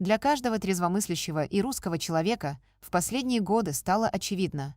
Для каждого трезвомыслящего и русского человека в последние годы стало очевидно.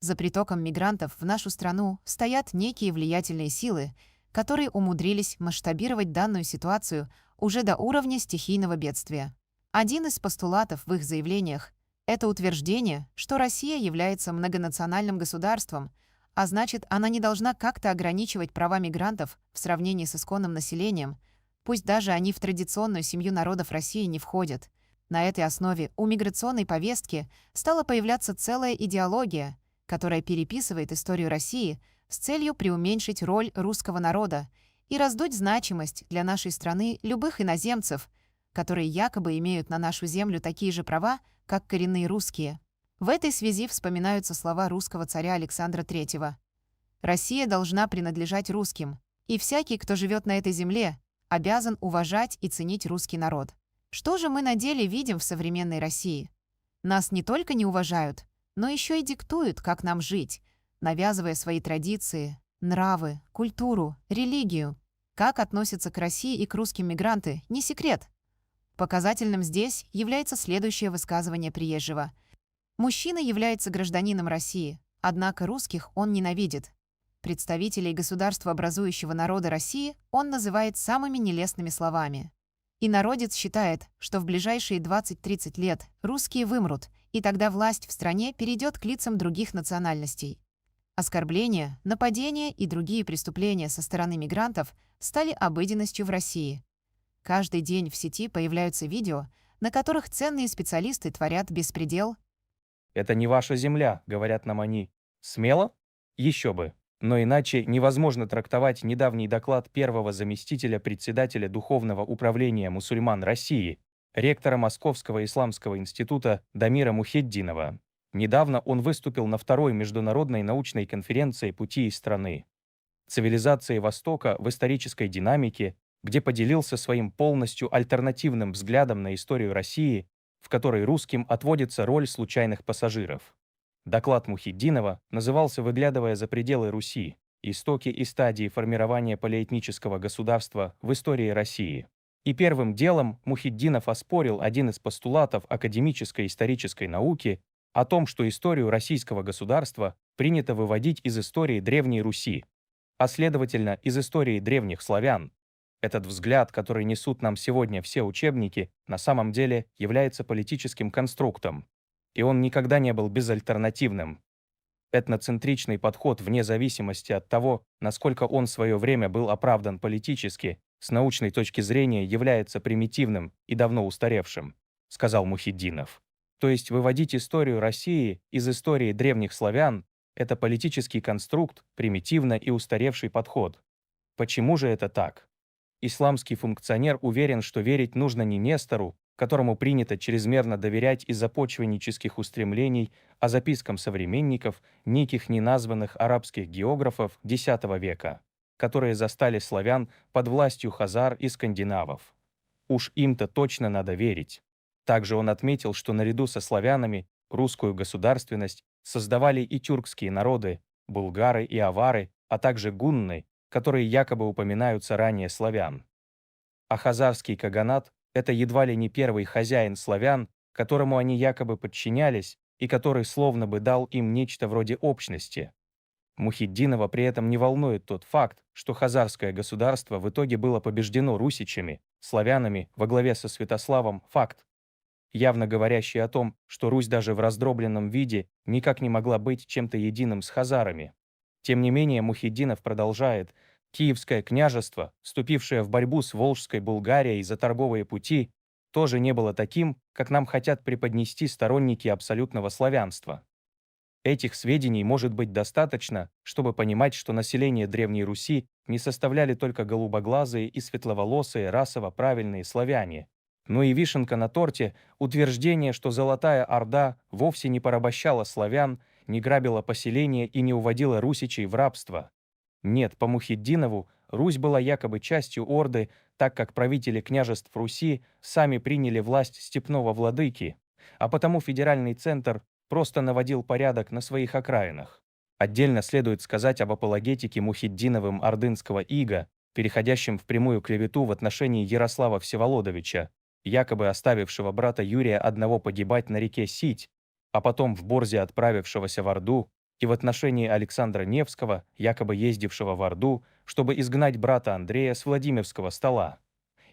За притоком мигрантов в нашу страну стоят некие влиятельные силы, которые умудрились масштабировать данную ситуацию уже до уровня стихийного бедствия. Один из постулатов в их заявлениях– это утверждение, что Россия является многонациональным государством, а значит, она не должна как-то ограничивать права мигрантов в сравнении с исконным населением, пусть даже они в традиционную семью народов России не входят. На этой основе у миграционной повестки стала появляться целая идеология, которая переписывает историю России с целью преуменьшить роль русского народа и раздуть значимость для нашей страны любых иноземцев, которые якобы имеют на нашу землю такие же права, как коренные русские. В этой связи вспоминаются слова русского царя Александра III. «Россия должна принадлежать русским, и всякий, кто живет на этой земле, обязан уважать и ценить русский народ». Что же мы на деле видим в современной России? Нас не только не уважают, но еще и диктуют, как нам жить, навязывая свои традиции, нравы, культуру, религию. Как относятся к России и к русским мигранты, не секрет. Показательным здесь является следующее высказывание приезжего. Мужчина является гражданином России, однако русских он ненавидит. Представителей государствообразующего народа России он называет самыми нелестными словами. И народец считает, что в ближайшие 20-30 лет русские вымрут, и тогда власть в стране перейдет к лицам других национальностей. Оскорбления, нападения и другие преступления со стороны мигрантов стали обыденностью в России. Каждый день в сети появляются видео, на которых ценные специалисты творят беспредел. «Это не ваша земля», — говорят нам они. Смело? Еще бы. Но иначе невозможно трактовать недавний доклад первого заместителя председателя Духовного управления мусульман России, ректора Московского исламского института Дамира Мухиддинова. Недавно он выступил на второй международной научной конференции «Пути из страны. Цивилизации Востока в исторической динамике», где поделился своим полностью альтернативным взглядом на историю России, в которой русским отводится роль случайных пассажиров. Доклад Мухиддинова назывался «Выглядывая за пределы Руси. Истоки и стадии формирования полиэтнического государства в истории России». И первым делом Мухиддинов оспорил один из постулатов академической исторической науки о том, что историю российского государства принято выводить из истории Древней Руси, а следовательно из истории древних славян. Этот взгляд, который несут нам сегодня все учебники, на самом деле является политическим конструктом, и он никогда не был безальтернативным. Этноцентричный подход, вне зависимости от того, насколько он в свое время был оправдан политически, с научной точки зрения является примитивным и давно устаревшим, сказал Мухиддинов. То есть выводить историю России из истории древних славян– это политический конструкт, примитивно и устаревший подход. Почему же это так? Исламский функционер уверен, что верить нужно не Нестору, которому принято чрезмерно доверять из-за почвеннических устремлений, а запискам современников, неких неназванных арабских географов X века, которые застали славян под властью хазар и скандинавов. Уж им-то точно надо верить. Также он отметил, что наряду со славянами русскую государственность создавали и тюркские народы, булгары и авары, а также гунны, которые якобы упоминаются ранее славян. А хазарский каганат – это едва ли не первый хозяин славян, которому они якобы подчинялись и который словно бы дал им нечто вроде общности. Мухиддинова при этом не волнует тот факт, что хазарское государство в итоге было побеждено русичами, славянами во главе со Святославом, факт, явно говорящий о том, что Русь даже в раздробленном виде никак не могла быть чем-то единым с хазарами. Тем не менее, Мухиддинов продолжает: Киевское княжество, вступившее в борьбу с Волжской Булгарией за торговые пути, тоже не было таким, как нам хотят преподнести сторонники абсолютного славянства. Этих сведений может быть достаточно, чтобы понимать, что население Древней Руси не составляли только голубоглазые и светловолосые расово правильные славяне. Но и вишенка на торте– утверждение, что Золотая Орда вовсе не порабощала славян, не грабила поселения и не уводила русичей в рабство. Нет, по Мухиддинову Русь была якобы частью Орды, так как правители княжеств Руси сами приняли власть степного владыки, а потому федеральный центр просто наводил порядок на своих окраинах. Отдельно следует сказать об апологетике Мухиддиновым ордынского ига, переходящем в прямую клевету в отношении Ярослава Всеволодовича, якобы оставившего брата Юрия одного погибать на реке Сить, а потом в Борзе отправившегося в Орду, и в отношении Александра Невского, якобы ездившего в Орду, чтобы изгнать брата Андрея с Владимирского стола.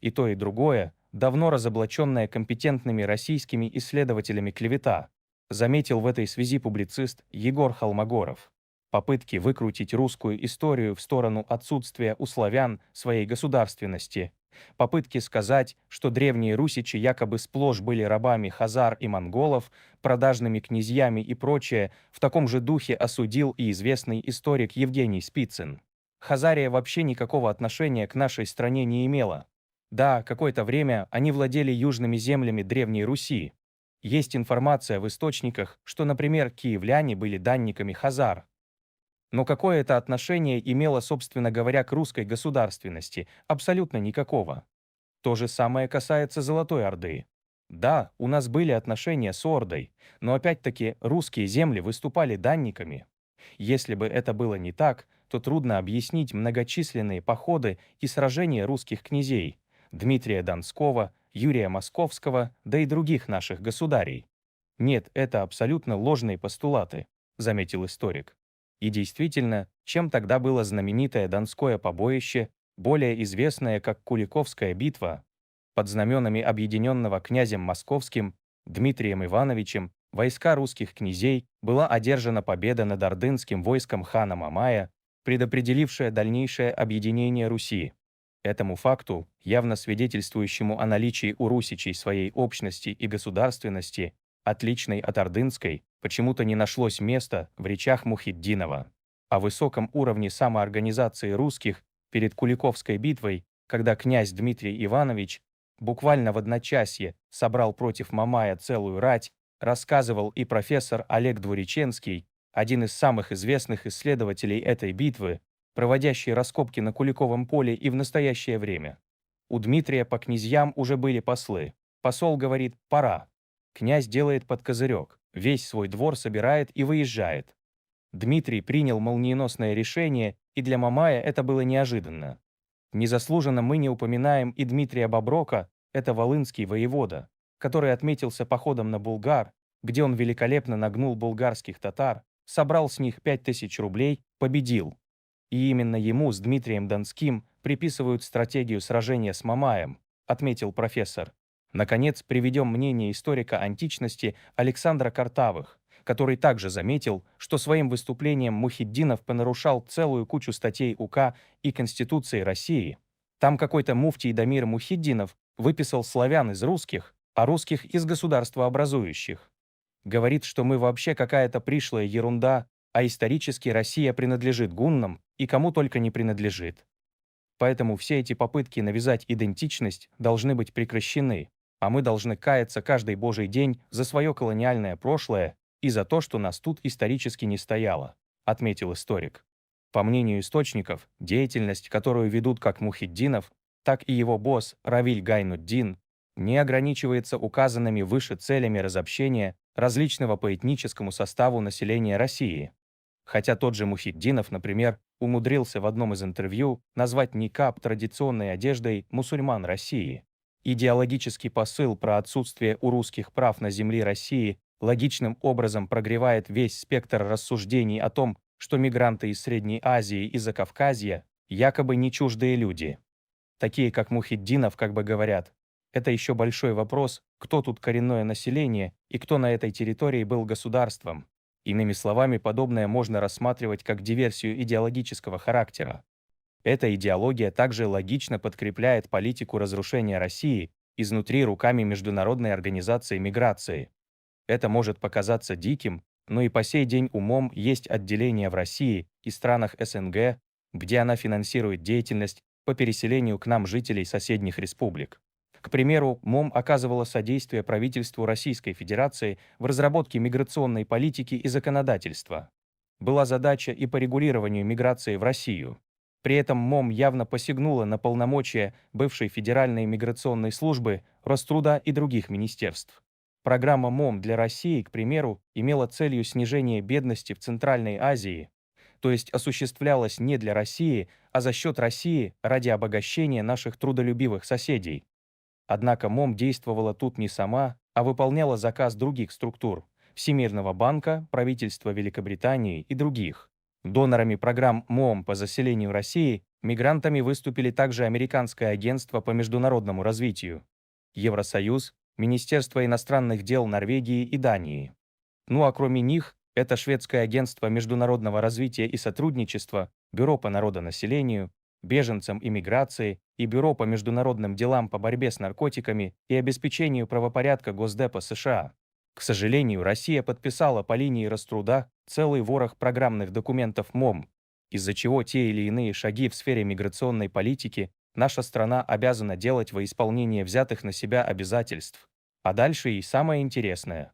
И то, и другое давно разоблаченная компетентными российскими исследователями клевета, заметил в этой связи публицист Егор Холмогоров. Попытки выкрутить русскую историю в сторону отсутствия у славян своей государственности, попытки сказать, что древние русичи якобы сплошь были рабами хазар и монголов, продажными князьями и прочее, в таком же духе осудил и известный историк Евгений Спицын. Хазария вообще никакого отношения к нашей стране не имела. Да, какое-то время они владели южными землями Древней Руси. Есть информация в источниках, что, например, киевляне были данниками хазар. Но какое это отношение имело, собственно говоря, к русской государственности? Абсолютно никакого. То же самое касается Золотой Орды. Да, у нас были отношения с Ордой, но опять-таки русские земли выступали данниками. Если бы это было не так, то трудно объяснить многочисленные походы и сражения русских князей Дмитрия Донского, Юрия Московского, да и других наших государей. Нет, это абсолютно ложные постулаты, заметил историк. И действительно, чем тогда было знаменитое Донское побоище, более известное как Куликовская битва? Под знаменами объединенного князем Московским Дмитрием Ивановичем войска русских князей была одержана победа над ордынским войском хана Мамая, предопределившая дальнейшее объединение Руси. Этому факту, явно свидетельствующему о наличии у русичей своей общности и государственности, отличной от ордынской, почему-то не нашлось места в речах Мухиддинова. О высоком уровне самоорганизации русских перед Куликовской битвой, когда князь Дмитрий Иванович буквально в одночасье собрал против Мамая целую рать, рассказывал и профессор Олег Двуреченский, один из самых известных исследователей этой битвы, проводящий раскопки на Куликовом поле и в настоящее время. У Дмитрия по князьям уже были послы. Посол говорит «пора». Князь делает под козырек, весь свой двор собирает и выезжает. Дмитрий принял молниеносное решение, и для Мамая это было неожиданно. Незаслуженно мы не упоминаем и Дмитрия Боброка, это волынский воевода, который отметился походом на Булгар, где он великолепно нагнул булгарских татар, собрал с них 5000 рублей, победил. И именно ему с Дмитрием Донским приписывают стратегию сражения с Мамаем, отметил профессор. Наконец, приведем мнение историка античности Александра Картавых, который также заметил, что своим выступлением Мухиддинов понарушал целую кучу статей УК и Конституции России. Там какой-то муфтий Дамир Мухиддинов выписал славян из русских, а русских из государствообразующих. Говорит, что мы вообще какая-то пришлая ерунда, а исторически Россия принадлежит гуннам и кому только не принадлежит. Поэтому все эти попытки навязать идентичность должны быть прекращены, а мы должны каяться каждый божий день за свое колониальное прошлое и за то, что нас тут исторически не стояло, отметил историк. По мнению источников, деятельность, которую ведут как Мухиддинов, так и его босс Равиль Гайнуддин, не ограничивается указанными выше целями разобщения различного по этническому составу населения России. Хотя тот же Мухиддинов, например, умудрился в одном из интервью назвать никаб традиционной одеждой мусульман России. Идеологический посыл про отсутствие у русских прав на земле России логичным образом прогревает весь спектр рассуждений о том, что мигранты из Средней Азии и Закавказья якобы не чуждые люди. Такие, как Мухиддинов, как бы говорят, это еще большой вопрос, кто тут коренное население и кто на этой территории был государством. Иными словами, подобное можно рассматривать как диверсию идеологического характера. Эта идеология также логично подкрепляет политику разрушения России изнутри руками Международной организации миграции. Это может показаться диким, но и по сей день умом есть отделения в России и странах СНГ, где она финансирует деятельность по переселению к нам жителей соседних республик. К примеру, МОМ оказывала содействие правительству Российской Федерации в разработке миграционной политики и законодательства. Была задача и по регулированию миграции в Россию. При этом МОМ явно посягнула на полномочия бывшей Федеральной миграционной службы, Роструда и других министерств. Программа МОМ для России, к примеру, имела целью снижения бедности в Центральной Азии, то есть осуществлялась не для России, а за счет России ради обогащения наших трудолюбивых соседей. Однако МОМ действовала тут не сама, а выполняла заказ других структур – Всемирного банка, правительства Великобритании и других. Донорами программ МОМ по заселению России мигрантами выступили также Американское агентство по международному развитию, Евросоюз, Министерство иностранных дел Норвегии и Дании. Ну а кроме них, это Шведское агентство международного развития и сотрудничества, Бюро по народонаселению, беженцам и миграции и Бюро по международным делам по борьбе с наркотиками и обеспечению правопорядка Госдепа США. К сожалению, Россия подписала по линии Раструда целый ворох программных документов МОМ, из-за чего те или иные шаги в сфере миграционной политики наша страна обязана делать во исполнение взятых на себя обязательств. А дальше и самое интересное.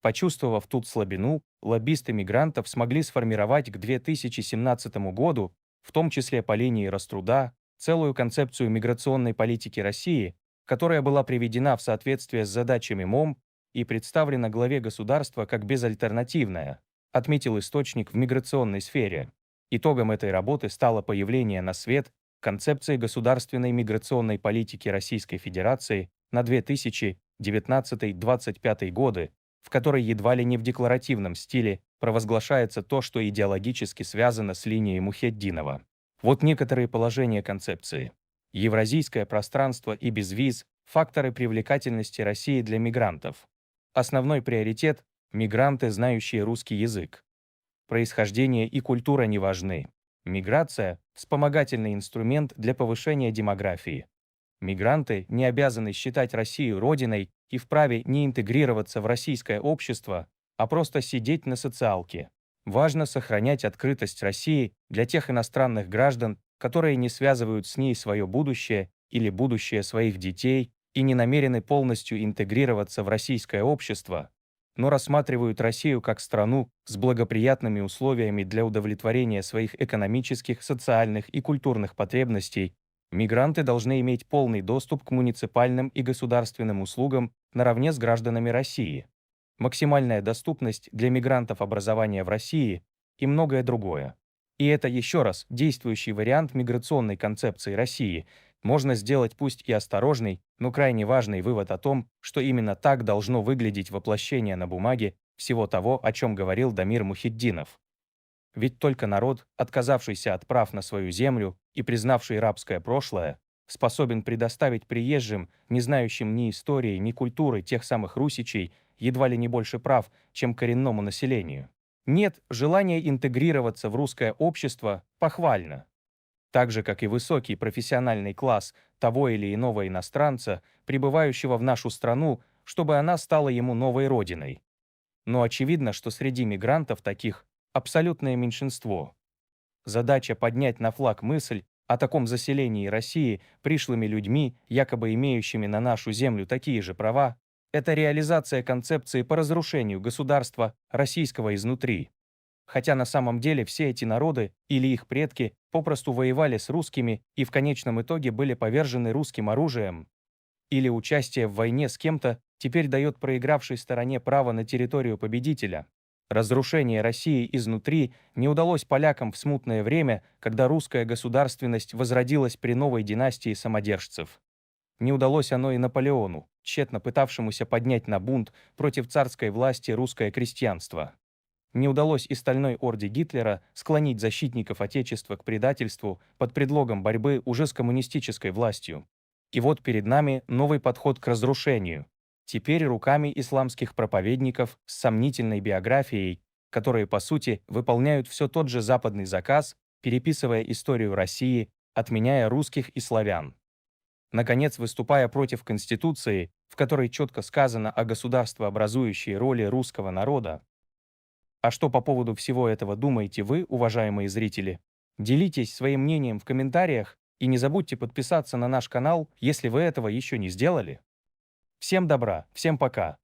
Почувствовав тут слабину, лоббисты мигрантов смогли сформировать к 2017 году, в том числе по линии Раструда, целую концепцию миграционной политики России, которая была приведена в соответствие с задачами МОМ и представлена главе государства как безальтернативная, отметил источник в миграционной сфере. Итогом этой работы стало появление на свет концепции государственной миграционной политики Российской Федерации на 2019-2025 годы, в которой едва ли не в декларативном стиле провозглашается то, что идеологически связано с линией Мухетдинова. Вот некоторые положения концепции. Евразийское пространство и безвиз – факторы привлекательности России для мигрантов. Основной приоритет – мигранты, знающие русский язык. Происхождение и культура не важны. Миграция – вспомогательный инструмент для повышения демографии. Мигранты не обязаны считать Россию родиной и вправе не интегрироваться в российское общество, а просто сидеть на социалке. Важно сохранять открытость России для тех иностранных граждан, которые не связывают с ней свое будущее или будущее своих детей и не намерены полностью интегрироваться в российское общество, но рассматривают Россию как страну с благоприятными условиями для удовлетворения своих экономических, социальных и культурных потребностей. Мигранты должны иметь полный доступ к муниципальным и государственным услугам наравне с гражданами России, максимальная доступность для мигрантов образования в России и многое другое. И это еще раз действующий вариант миграционной концепции России. Можно сделать пусть и осторожный, но крайне важный вывод о том, что именно так должно выглядеть воплощение на бумаге всего того, о чем говорил Дамир Мухитдинов. Ведь только народ, отказавшийся от прав на свою землю и признавший рабское прошлое, способен предоставить приезжим, не знающим ни истории, ни культуры тех самых русичей, едва ли не больше прав, чем коренному населению. Нет, желание интегрироваться в русское общество похвально. Так же, как и высокий профессиональный класс того или иного иностранца, прибывающего в нашу страну, чтобы она стала ему новой родиной. Но очевидно, что среди мигрантов таких абсолютное меньшинство. Задача поднять на флаг мысль о таком заселении России пришлыми людьми, якобы имеющими на нашу землю такие же права, это реализация концепции по разрушению государства российского изнутри. Хотя на самом деле все эти народы или их предки попросту воевали с русскими и в конечном итоге были повержены русским оружием. Или участие в войне с кем-то теперь дает проигравшей стороне право на территорию победителя. Разрушение России изнутри не удалось полякам в смутное время, когда русская государственность возродилась при новой династии самодержцев. Не удалось оно и Наполеону, тщетно пытавшемуся поднять на бунт против царской власти русское крестьянство. Не удалось и стальной орде Гитлера склонить защитников Отечества к предательству под предлогом борьбы уже с коммунистической властью. И вот перед нами новый подход к разрушению. Теперь руками исламских проповедников с сомнительной биографией, которые, по сути, выполняют все тот же западный заказ, переписывая историю России, отменяя русских и славян. Наконец, выступая против Конституции, в которой четко сказано о государствообразующей роли русского народа. А что по поводу всего этого думаете вы, уважаемые зрители? Делитесь своим мнением в комментариях и не забудьте подписаться на наш канал, если вы этого еще не сделали. Всем добра, всем пока!